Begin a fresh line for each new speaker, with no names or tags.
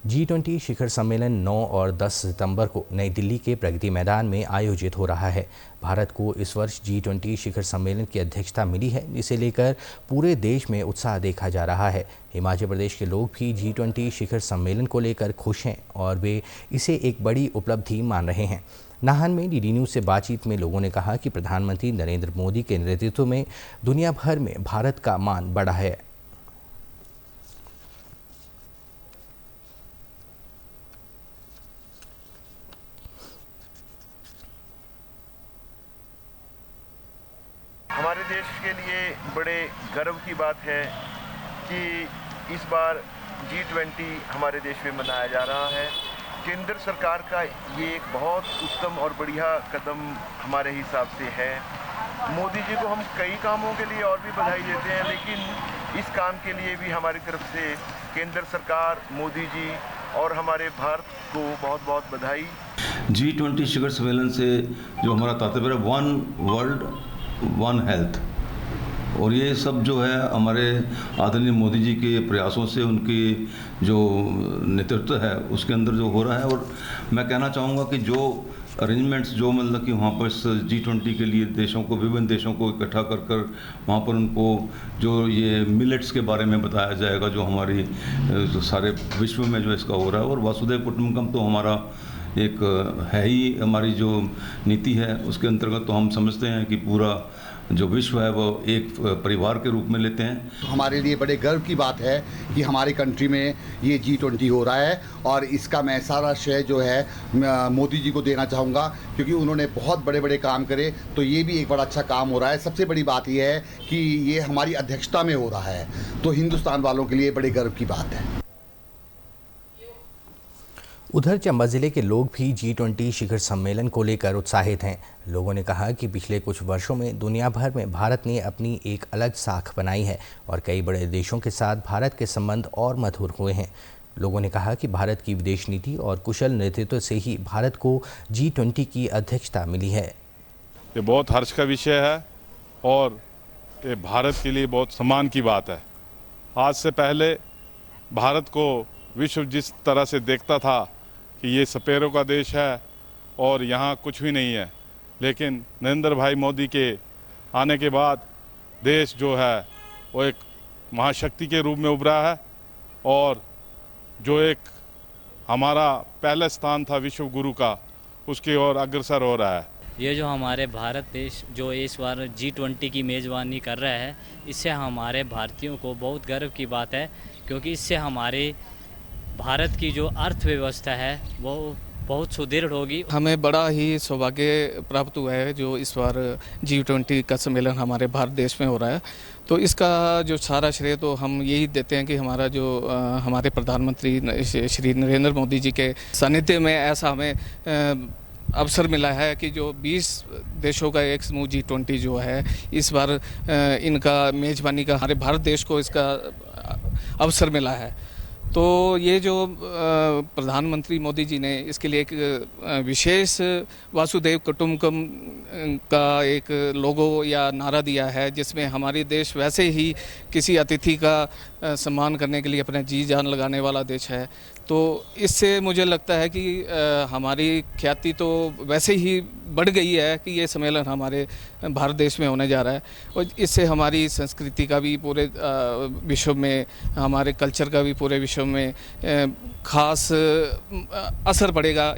G20 शिखर सम्मेलन 9 और 10 सितंबर को नई दिल्ली के प्रगति मैदान में आयोजित हो रहा है। भारत को इस वर्ष G20 शिखर सम्मेलन की अध्यक्षता मिली है, जिसे लेकर पूरे देश में उत्साह देखा जा रहा है। हिमाचल प्रदेश के लोग भी G20 शिखर सम्मेलन को लेकर खुश हैं और वे इसे एक बड़ी उपलब्धि मान रहे हैं। नाहन में DD न्यूज़ से बातचीत में लोगों ने कहा कि प्रधानमंत्री नरेंद्र मोदी के नेतृत्व में दुनिया भर में भारत का मान बढ़ा है।
हमारे देश के लिए बड़े गर्व की बात है कि इस बार G20 हमारे देश में मनाया जा रहा है। केंद्र सरकार का ये एक बहुत उत्तम और बढ़िया कदम हमारे हिसाब से है। मोदी जी को हम कई कामों के लिए और भी बधाई देते हैं, लेकिन इस काम के लिए भी हमारी तरफ से केंद्र सरकार, मोदी जी और हमारे भारत को बहुत बहुत बधाई।
G20 शिखर सम्मेलन से जो हमारा तात्पर्य वन वर्ल्ड वन हेल्थ, और ये सब जो है हमारे आदरणीय मोदी जी के प्रयासों से, उनकी जो नेतृत्व है उसके अंदर जो हो रहा है। और मैं कहना चाहूँगा कि जो अरेंजमेंट्स जो मतलब कि वहाँ पर G20 के लिए देशों को, विभिन्न देशों को इकट्ठा कर कर वहाँ पर उनको जो ये मिलेट्स के बारे में बताया जाएगा, जो हमारी जो सारे विश्व में जो इसका हो रहा है। और वसुधैव कुटुंबकम तो हमारा एक है ही, हमारी जो नीति है उसके अंतर्गत तो हम समझते हैं कि पूरा जो विश्व है वो एक परिवार के रूप में लेते हैं।
तो हमारे लिए बड़े गर्व की बात है कि हमारी कंट्री में ये G20 हो रहा है, और इसका मैं सारा श्रेय जो है मोदी जी को देना चाहूँगा, क्योंकि उन्होंने बहुत बड़े बड़े काम करे। तो ये भी एक बड़ा अच्छा काम हो रहा है। सबसे बड़ी बात ये है कि ये हमारी अध्यक्षता में हो रहा है, तो हिंदुस्तान वालों के लिए बड़े गर्व की बात है।
उधर चंबा जिले के लोग भी G20 शिखर सम्मेलन को लेकर उत्साहित हैं। लोगों ने कहा कि पिछले कुछ वर्षों में दुनिया भर में भारत ने अपनी एक अलग साख बनाई है और कई बड़े देशों के साथ भारत के संबंध और मधुर हुए हैं। लोगों ने कहा कि भारत की विदेश नीति और कुशल नेतृत्व से ही भारत को G20 की अध्यक्षता मिली है।
ये बहुत हर्ष का विषय है और ये भारत के लिए बहुत सम्मान की बात है। आज से पहले भारत को विश्व जिस तरह से देखता था कि ये सपेरों का देश है और यहाँ कुछ भी नहीं है, लेकिन नरेंद्र भाई मोदी के आने के बाद देश जो है वो एक महाशक्ति के रूप में उभरा है और जो एक हमारा पहला स्थान था विश्व गुरु का, उसकी ओर अग्रसर हो रहा है।
ये जो हमारे भारत देश जो इस बार G20 की मेज़बानी कर रहा है, इससे हमारे भारतीयों को बहुत गर्व की बात है, क्योंकि इससे हमारे भारत की जो अर्थव्यवस्था है वो बहुत सुदृढ़ होगी।
हमें बड़ा ही सौभाग्य प्राप्त हुआ है जो इस बार G20 का सम्मेलन हमारे भारत देश में हो रहा है। तो इसका जो सारा श्रेय तो हम यही देते हैं कि हमारा जो हमारे प्रधानमंत्री श्री नरेंद्र मोदी जी के सानिध्य में ऐसा हमें अवसर मिला है कि जो 20 देशों का एक समूह G20 जो है इस बार इनका मेज़बानी का हमारे भारत देश को इसका अवसर मिला है। तो ये जो प्रधानमंत्री मोदी जी ने इसके लिए एक विशेष वासुदेव कुटुंबकम का एक लोगो या नारा दिया है, जिसमें हमारी देश वैसे ही किसी अतिथि का सम्मान करने के लिए अपने जी जान लगाने वाला देश है। तो इससे मुझे लगता है कि हमारी ख्याति तो वैसे ही बढ़ गई है कि ये सम्मेलन हमारे भारत देश में होने जा रहा है, और इससे हमारी संस्कृति का भी पूरे विश्व में, हमारे कल्चर का भी पूरे विश्व में खास असर पड़ेगा।